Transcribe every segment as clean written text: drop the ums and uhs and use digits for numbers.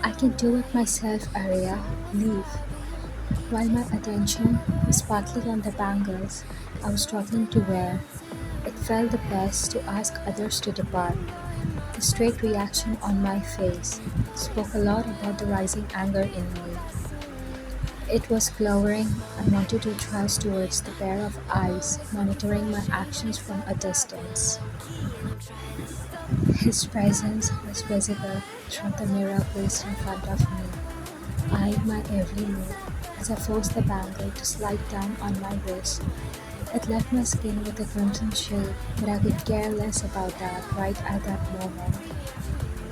I can do it myself, Arya. Leave. While my attention was partly on the bangles I was struggling to wear, it felt the best to ask others to depart. The straight reaction on my face spoke a lot about the rising anger in me. It was glowering and wanted to thrust towards the pair of eyes monitoring my actions from a distance. His presence was visible through the mirror placed in front of me, eyeing my every move as I forced the bangle to slide down on my wrist. It left my skin with a crimson shade, but I could care less about that right at that moment.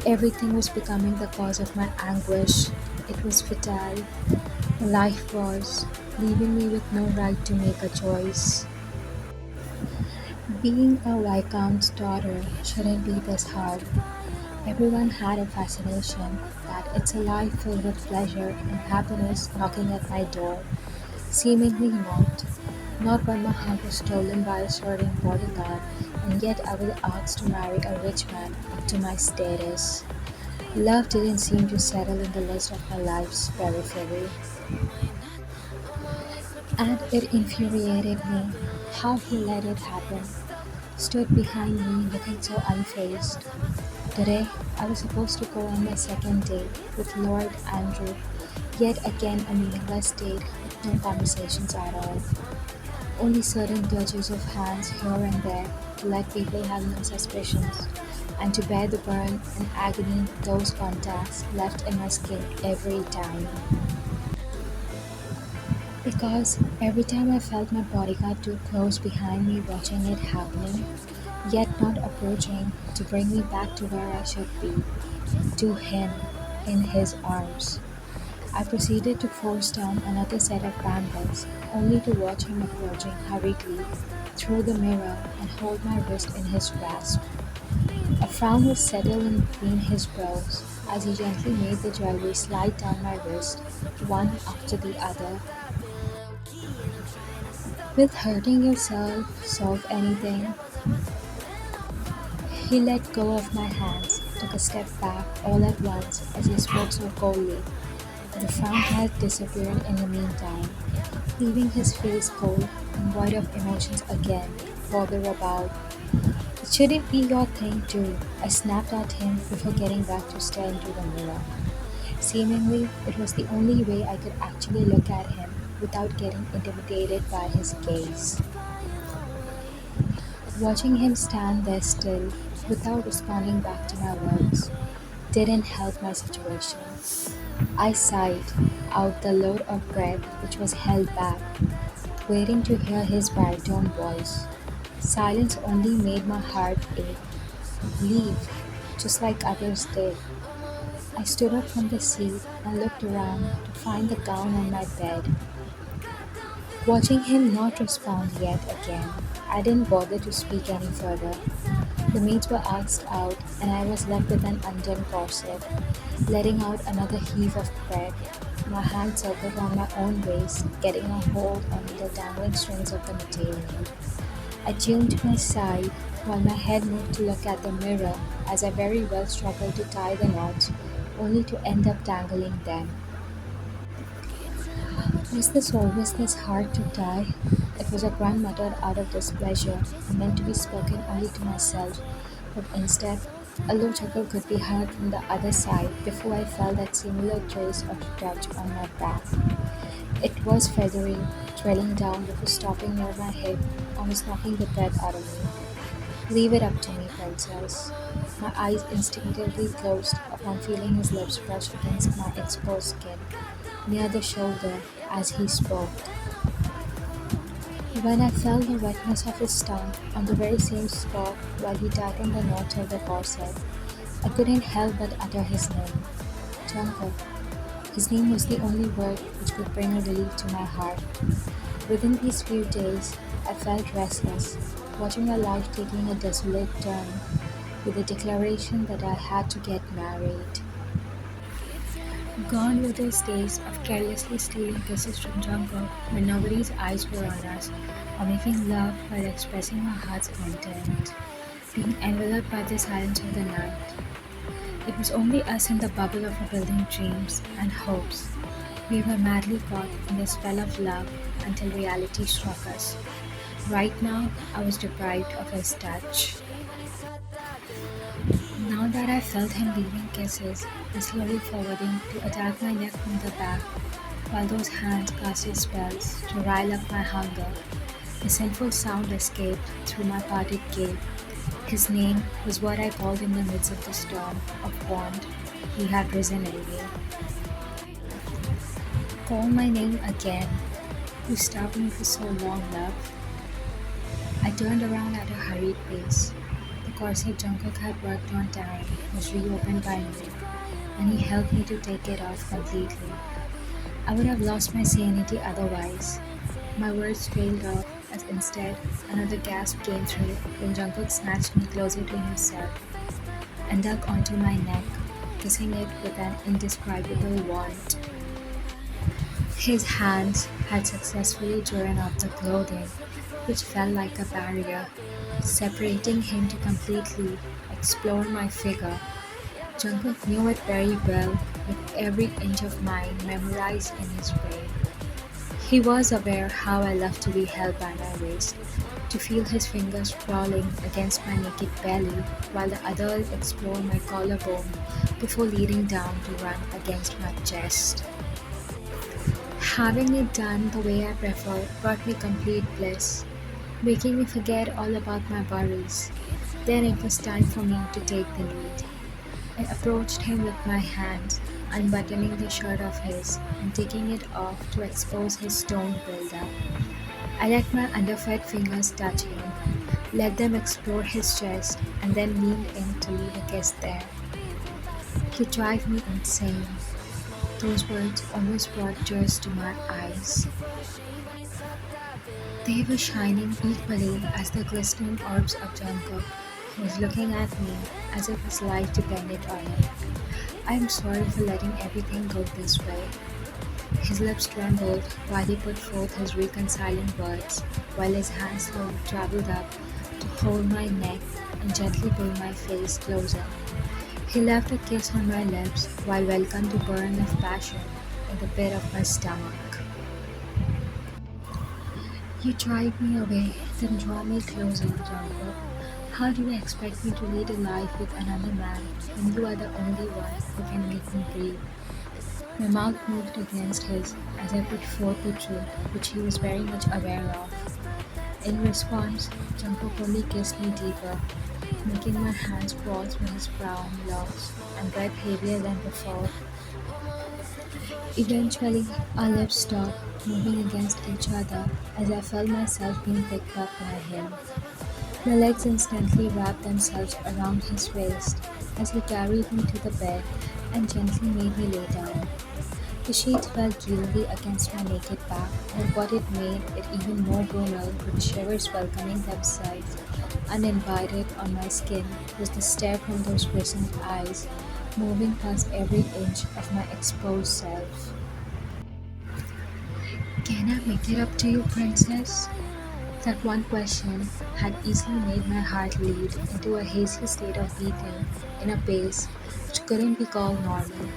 Everything was becoming the cause of my anguish. It was fatal. Life was, leaving me with no right to make a choice. Being a Viscount's daughter shouldn't be this hard. Everyone had a fascination that it's a life filled with pleasure and happiness knocking at my door. Seemingly not. Not when my heart was stolen by a certain bodyguard, and yet I was asked to marry a rich man up to my status. Love didn't seem to settle in the list of my life's periphery, and it infuriated me how he let it happen. Stood behind me looking so unfazed. Today, I was supposed to go on my second date with Lord Andrew, yet again a meaningless date with no conversations at all. Only certain touches of hands here and there to let people have no suspicions, and to bear the burn and agony those contacts left in my skin every time. Because every time I felt my bodyguard too close behind me watching it happening, yet not approaching to bring me back to where I should be, to him, in his arms. I proceeded to force down another set of bangles, only to watch him approaching hurriedly through the mirror and hold my wrist in his grasp. A frown was settled in between his brows as he gently made the jewelry slide down my wrist, one after the other. Will hurting yourself solve anything? He let go of my hands, took a step back all at once as he spoke so coldly. The frown had disappeared in the meantime, leaving his face cold and void of emotions again, bother about. It shouldn't be your thing too, I snapped at him before getting back to stare into the mirror. Seemingly, it was the only way I could actually look at him without getting intimidated by his gaze. Watching him stand there still, without responding back to my words, didn't help my situation. I sighed out the load of breath which was held back, waiting to hear his baritone voice. Silence only made my heart ache. Leave, just like others did. I stood up from the seat and looked around to find the gown on my bed. Watching him not respond yet again, I didn't bother to speak any further. The maids were asked out, and I was left with an undone corset, letting out another heave of breath. My hand circled around my own waist, getting a hold on the dangling strings of the material. I tuned to my side while my head moved to look at the mirror as I very well struggled to tie the knots, only to end up tangling them. Was this always this hard to tie? It was a grunt muttered out of displeasure, meant to be spoken only to myself, but instead, a low chuckle could be heard from the other side before I felt that similar trace of touch on my back. It was feathery, trailing down before stopping near my hip, almost knocking the breath out of me. Leave it up to me, princess. My eyes instinctively closed upon feeling his lips brush against my exposed skin, near the shoulder, as he spoke. When I felt the wetness of his tongue on the very same spot while he tightened the knots of the corset, I couldn't help but utter his name. Junko. His name was the only word which could bring a relief to my heart. Within these few days, I felt restless, watching my life taking a desolate turn, with the declaration that I had to get married. Gone were those days of carelessly stealing kisses from Jungle when nobody's eyes were on us, or making love while expressing our heart's content, being enveloped by the silence of the night. It was only us in the bubble of our building dreams and hopes. We were madly caught in the spell of love until reality struck us. Right now, I was deprived of his touch. Now that I felt him leaving kisses and slowly forwarding to attack my neck from the back, while those hands casted spells to rile up my hunger, a sinful sound escaped through my parted gape. His name was what I called in the midst of the storm of want he had risen in me. Call my name again. You starved me for so long, love. I turned around at a hurried pace. The corset Jungkook had worked on tearing was reopened by me, and he helped me to take it off completely. I would have lost my sanity otherwise. My words trailed off as instead another gasp came through when Jungkook snatched me closer to himself and dug onto my neck, kissing it with an indescribable warmth. His hands had successfully torn off the clothing, which felt like a barrier, separating him to completely explore my figure. Jungkook knew it very well, with every inch of mine memorized in his brain. He was aware how I loved to be held by my waist, to feel his fingers crawling against my naked belly while the others explored my collarbone before leading down to run against my chest. Having it done the way I preferred brought me complete bliss, making me forget all about my worries. Then it was time for me to take the lead. I approached him with my hands, unbuttoning the shirt of his and taking it off to expose his stone buildup. I let my underfed fingers touch him, let them explore his chest, and then leaned in to leave a kiss there. You drive me insane. Those words almost brought tears to my eyes. They were shining equally as the glistening orbs of Jungkook, who was looking at me as if his life depended on it. I am sorry for letting everything go this way. His lips trembled while he put forth his reconciling words, while his hands slowly traveled up to hold my neck and gently pull my face closer. He left a kiss on my lips while welcomed a burn of passion in the pit of my stomach. You drive me away, then draw me closer, Jungkook. How do you expect me to lead a life with another man when you are the only one who can make me breathe? My mouth moved against his as I put forth the truth, which he was very much aware of. In response, Jungkook only kissed me deeper, making my hands crawl through his brown locks and breath heavier than before. Eventually, our lips stopped moving against each other as I felt myself being picked up by him. My legs instantly wrapped themselves around his waist as he carried me to the bed and gently made me lay down. The sheets felt guilty against my naked back, and what it made it even more brutal with shivers welcoming themselves uninvited on my skin was the stare from those glistening eyes, moving past every inch of my exposed self. Can I make it up to you, princess? That one question had easily made my heart lead into a hazy state of beating in a pace which couldn't be called normal.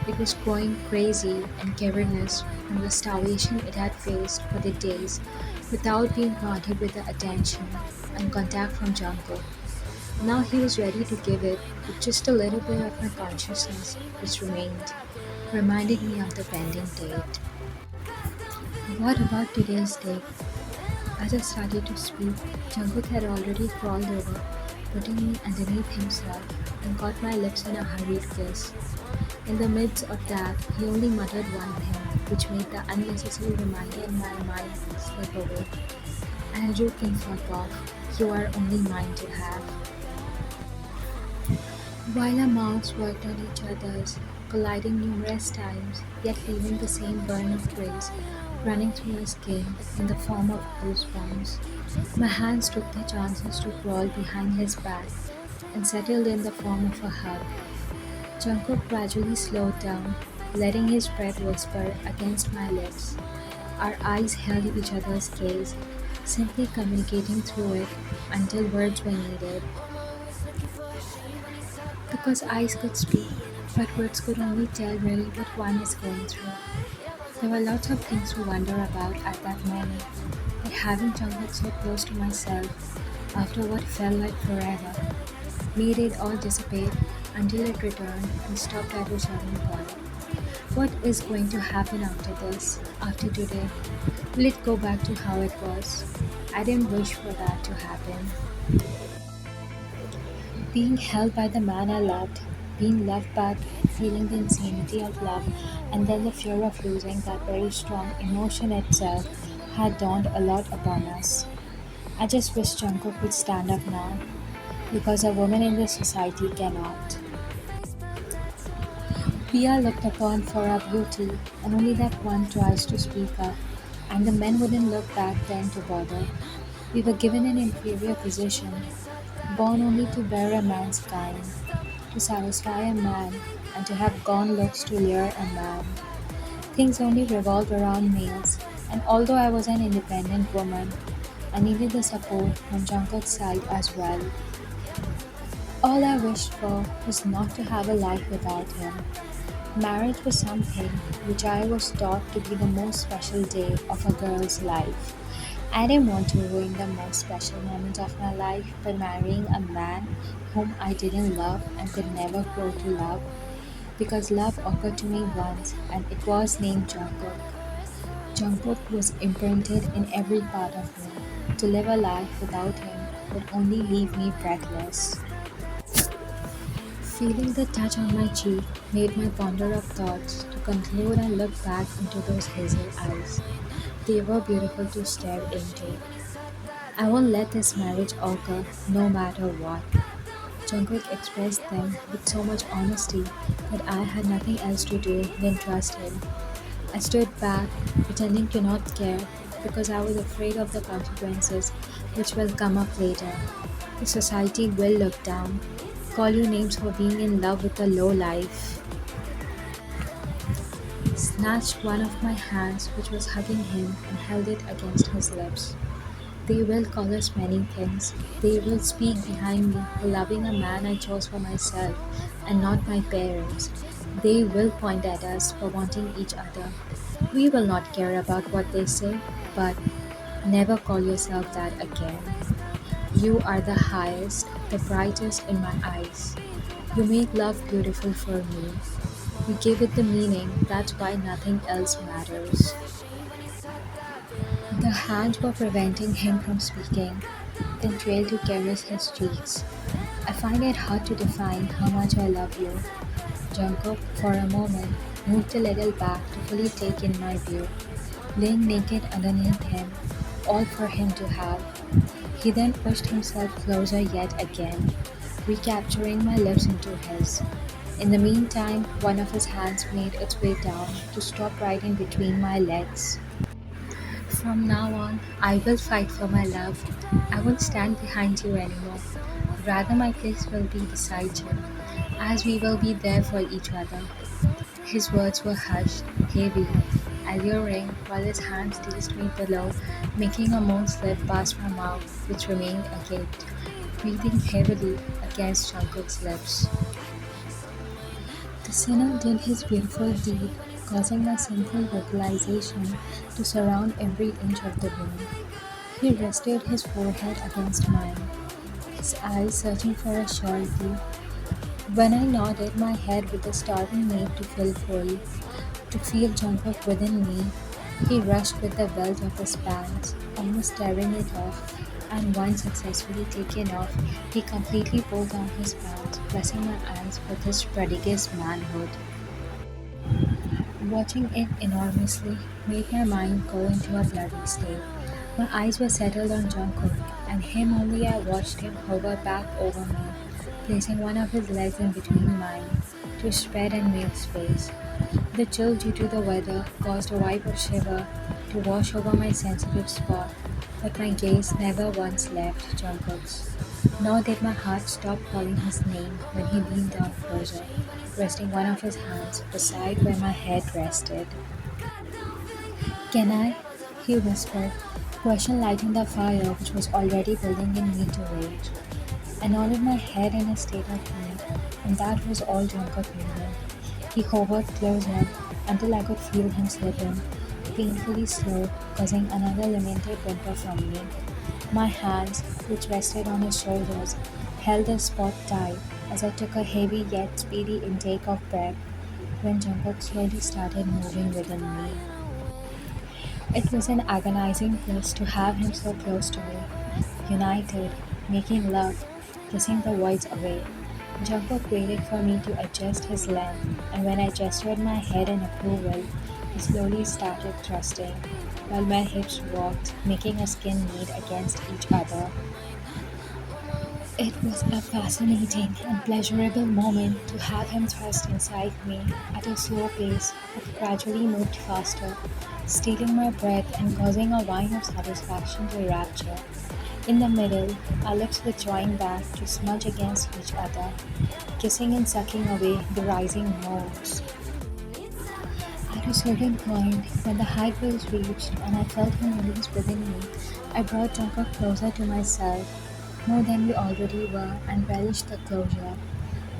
It was growing crazy and cavernous from the starvation it had faced for the days without being prodded with the attention and contact from Jungkook. Now he was ready to give it with just a little bit of my consciousness which remained, reminding me of the pending date. What about today's date? As I started to speak, Jungkook had already crawled over, putting me underneath himself, and caught my lips in a hurried kiss. In the midst of that, he only muttered one thing, which made the unnecessary reminder in my mind slip away. And you can fuck off. You are only mine to have. While our mouths worked on each other's, colliding numerous times, yet leaving the same burn of grace running through my skin in the form of goosebumps, my hands took their chances to crawl behind his back and settled in the form of a hug. Jungkook gradually slowed down, letting his breath whisper against my lips. Our eyes held each other's gaze, simply communicating through it until words were needed. Because eyes could speak, but words could only tell really what one is going through. There were lots of things to wonder about at that moment, but having Jungkook so close to myself after what felt like forever made it all dissipate until it returned and stopped at a certain point. What is going to happen after this, after today? Will it go back to how it was? I didn't wish for that to happen. Being held by the man I loved, being loved back, feeling the insanity of love, and then the fear of losing that very strong emotion itself had dawned a lot upon us. I just wish Jungkook would stand up now, because a woman in this society cannot. We are looked upon for our beauty, and only that one tries to speak up, and the men wouldn't look back then to bother. We were given an inferior position, born only to bear a man's kind, to satisfy a man, and to have gone looks to lure a man. Things only revolved around males, and although I was an independent woman, I needed the support from Jungkook's side as well. All I wished for was not to have a life without him. Marriage was something which I was taught to be the most special day of a girl's life. I didn't want to ruin the most special moment of my life by marrying a man whom I didn't love and could never grow to love, because love occurred to me once and it was named Jungkook. Jungkook was imprinted in every part of me. To live a life without him would only leave me breathless. Feeling the touch on my cheek made my ponder of thoughts to conclude and look back into those hazel eyes. They were beautiful to stare into. I won't let this marriage occur no matter what. Jungkook expressed them with so much honesty that I had nothing else to do than trust him. I stood back, pretending to not care, because I was afraid of the consequences which will come up later. The society will look down, call you names for being in love with a low life. Snatched one of my hands which was hugging him and held it against his lips. They will call us many things. They will speak behind me for loving a man I chose for myself and not my parents. They will point at us for wanting each other. We will not care about what they say, but never call yourself that again. You are the highest, the brightest in my eyes. You make love beautiful for me. You give it the meaning, that's why nothing else matters. The hands were preventing him from speaking, then trailed to caress his cheeks. I find it hard to define how much I love you. Jungkook, for a moment, moved a little back to fully take in my view, laying naked underneath him, all for him to have. He then pushed himself closer yet again, recapturing my lips into his. In the meantime, one of his hands made its way down to stop right in between my legs. From now on, I will fight for my love. I won't stand behind you anymore. Rather, my place will be beside you, as we will be there for each other. His words were hushed, heavy, alluring, while his hands teased me below, making a moan slip past my mouth, which remained agape, breathing heavily against Jungkook's lips. The sinner did his beautiful deed, causing my sinful vocalization to surround every inch of the room. He rested his forehead against mine, his eyes searching for a surety. When I nodded my head with a starting need to feel full, to feel Jungkook within me, he rushed with the belt of his pants, almost tearing it off, and once successfully taken off, he completely pulled down his pants, pressing my eyes with his prodigious manhood. Watching it enormously made my mind go into a blurry state. My eyes were settled on Jungkook, and him only I watched him hover back over me, placing one of his legs in between mine to spread and make space. The chill due to the weather caused a wave of shiver to wash over my sensitive spot, but my gaze never once left Jungkook's. Nor did my heart stop calling his name when he leaned down closer, resting one of his hands beside where my head rested. "Can I?" he whispered, question lighting the fire which was already building in me to rage. I nodded my head in a state of need, and that was all Jungkook needed. He hovered closer until I could feel him slipping, painfully slow, causing another lamented whimper from me. My hands, which rested on his shoulders, held the spot tight as I took a heavy yet speedy intake of breath when Jungkook slowly started moving within me. It was an agonizing bliss to have him so close to me, united, making love, kissing the voids away. Jungkook waited for me to adjust his length, and when I gestured my head in approval, he slowly started thrusting, while my hips rocked, making our skin knead against each other. It was a fascinating and pleasurable moment to have him thrust inside me at a slow pace that gradually moved faster, stealing my breath and causing a whine of satisfaction to rapture. In the middle, our lips were drawing back to smudge against each other, kissing and sucking away the rising moans. At a certain point, when the height was reached and I felt him release within me, I brought Jungkook closer to myself, more than we already were, and relished the closure.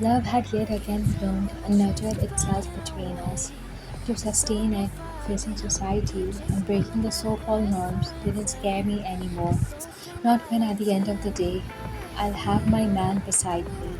Love had yet again bloomed and nurtured itself between us. To sustain it, facing society and breaking the so-called norms didn't scare me anymore. Not when at the end of the day, I'll have my man beside me.